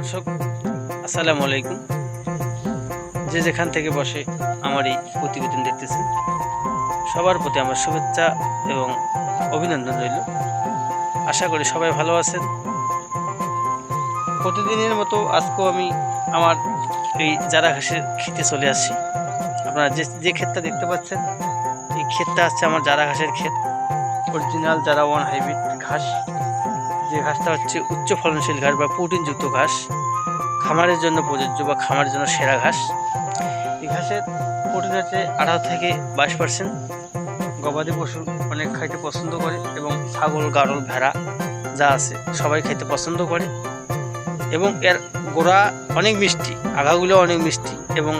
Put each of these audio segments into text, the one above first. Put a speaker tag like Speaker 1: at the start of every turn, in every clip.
Speaker 1: দর্শক আসসালামু আলাইকুম। যে যেখান থেকে বসে আমার এই প্রতিবেদন দেখতেছেন সবার প্রতি আমার শুভেচ্ছা এবং অভিনন্দন রইল। আশা করি সবাই ভালো আছেন। প্রতিদিনের মতো আজকেও আমি আমার এই জারা ঘাসের খেতে চলে আসছি। আপনারা যে ক্ষেতটা দেখতে পাচ্ছেন এই ক্ষেতটা হচ্ছে আমার জারা ঘাসের ক্ষেত, অরিজিনাল জারা ওয়ান হাইব্রিড ঘাস। যে ঘাসটা হচ্ছে উচ্চ ফলনশীল ঘাস বা প্রোটিনযুক্ত ঘাস, খামারের জন্য প্রযোজ্য বা খামারের জন্য সেরা ঘাস। এই ঘাসের প্রোটিন হচ্ছে 18 থেকে 22%। গবাদি পশু অনেক খাইতে পছন্দ করে এবং ছাগল, গাড়ল, ভেড়া যা আছে সবাই খাইতে পছন্দ করে এবং এর গোড়া অনেক মিষ্টি, আগাগুলো অনেক মিষ্টি এবং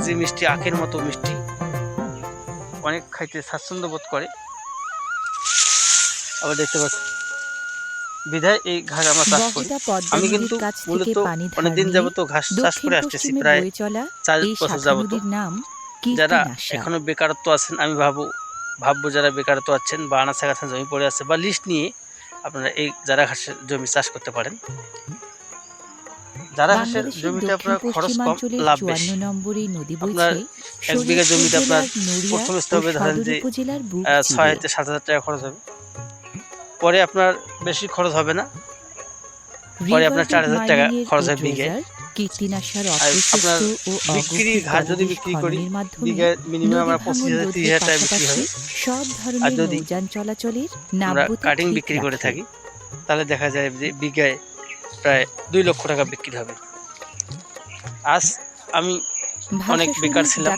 Speaker 1: যে মিষ্টি আখের মতো মিষ্টি, অনেক খাইতে স্বাচ্ছন্দ্য বোধ করে। আবার দেখতে পাচ্ছি বিধায় এই ঘাস আমরা চাষ করি। আমি কিন্তু মূলত অনেকদিন যাবত ঘাস চাষ করে আসতেছি, প্রায় 4 বছর যাবত। যারা এখনো বেকারত্ব আছেন, আমি ভাববো যারা বেকারত্ব আছেন বা আনাচা কাছা জমি পড়ে আছে বা লিস্ট নিয়ে আপনারা এই জারা ঘাসের জমি চাষ করতে পারেন। জারা ঘাসের জমিতে আপনার খরচ কম, লাভ বেশি। আপনার 1 বিঘা জমিতে আপনার প্রথম স্তরে ধরেন যে 6 থেকে 7,000 টাকা খরচ হবে, পরে আপনার বেশি খরচ হবে না, পরে আপনার 4,000 টাকা খরচ হয় বিঘায়। আপনার বিক্রি ঘাস যদি বিক্রি করি বিঘায় মিনিমাম আমরা 25,000-30,000 টাকা বিক্রি হবে। আর যদি আমরা কাটিং বিক্রি করে থাকি তাহলে দেখা যায় যে বিঘায় প্রায় 2 লক্ষ টাকা বিক্রি হবে। আজ আমি অনেক বেকার ছিলাম,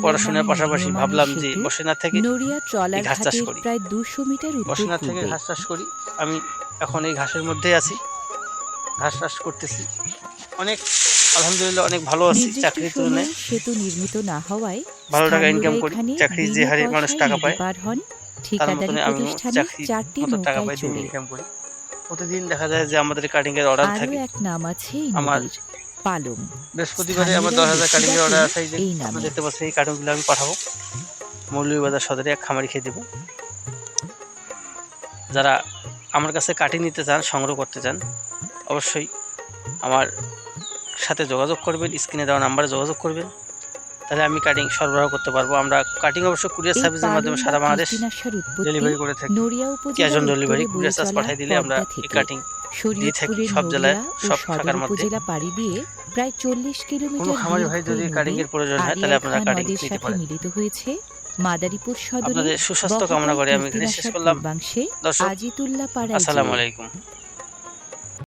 Speaker 1: পড়াশোনার পাশাপাশি ভাবলাম যে বসে না থেকে ঘাস চাষ করি, বসে না থেকে ঘাস চাষ করি। আমি এখন এই ঘাসের মধ্যেই আছি, ঘাস চাষ করতেছি। অনেক আলহামদুলিল্লাহ অনেক ভালো আছি। চাকরির তুলনায়
Speaker 2: সেতু নির্মিত না হওয়ায়
Speaker 1: ভালো টাকা ইনকাম করি। চাকরি যে হারে মানুষ টাকা পায় তার মতনই আমি চাকরির মতো টাকা পাই, দিন ইনকাম করি। প্রতিদিন দেখা যায় যে আমাদের কাটিং এর অর্ডার থাকে। আমার
Speaker 2: পালং
Speaker 1: বৃহস্পতিবারে আমার 10,000 কাটিং এর অর্ডার আছে। আপনারা দেখতে পাচ্ছেন এই কাটিংগুলো আমি পাঠাবো মৌলভীবাজার সদরে এক খামারি খেয়ে দেবো। যারা আমার কাছে কাটিং নিতে চান, সংগ্রহ করতে চান, অবশ্যই আমার সাথে যোগাযোগ করবেন, স্ক্রিনে দেওয়া নাম্বারে যোগাযোগ করবেন, তাহলে আমি কাটিং সরবরাহ করতে পারবো। আমরা কাটিং অবশ্য কুরিয়ার সার্ভিসের মাধ্যমে সারা বাংলাদেশ ডেলিভারি করে থাকি। Cash on delivery, courier charge পাঠিয়ে দিলে আমরা এই কাটিং দিয়ে থাকি সব জেলায়, সব শাখার মধ্যে।
Speaker 2: প্রায় 40 কিলোমিটার
Speaker 1: কোনো খামারি ভাই যদি কাটিং এর প্রয়োজন হয় তাহলে আপনারা কাটিং নিতে পারেন।
Speaker 2: মিলিত হয়েছে মাদারীপুর সদরে।
Speaker 1: আপনাদের সুস্বাস্থ্য কামনা করে আমি এখানে শেষ করলাম। দর্শক
Speaker 2: আজিতুল্লাহ পাড়ায়
Speaker 1: আসসালামু আলাইকুম।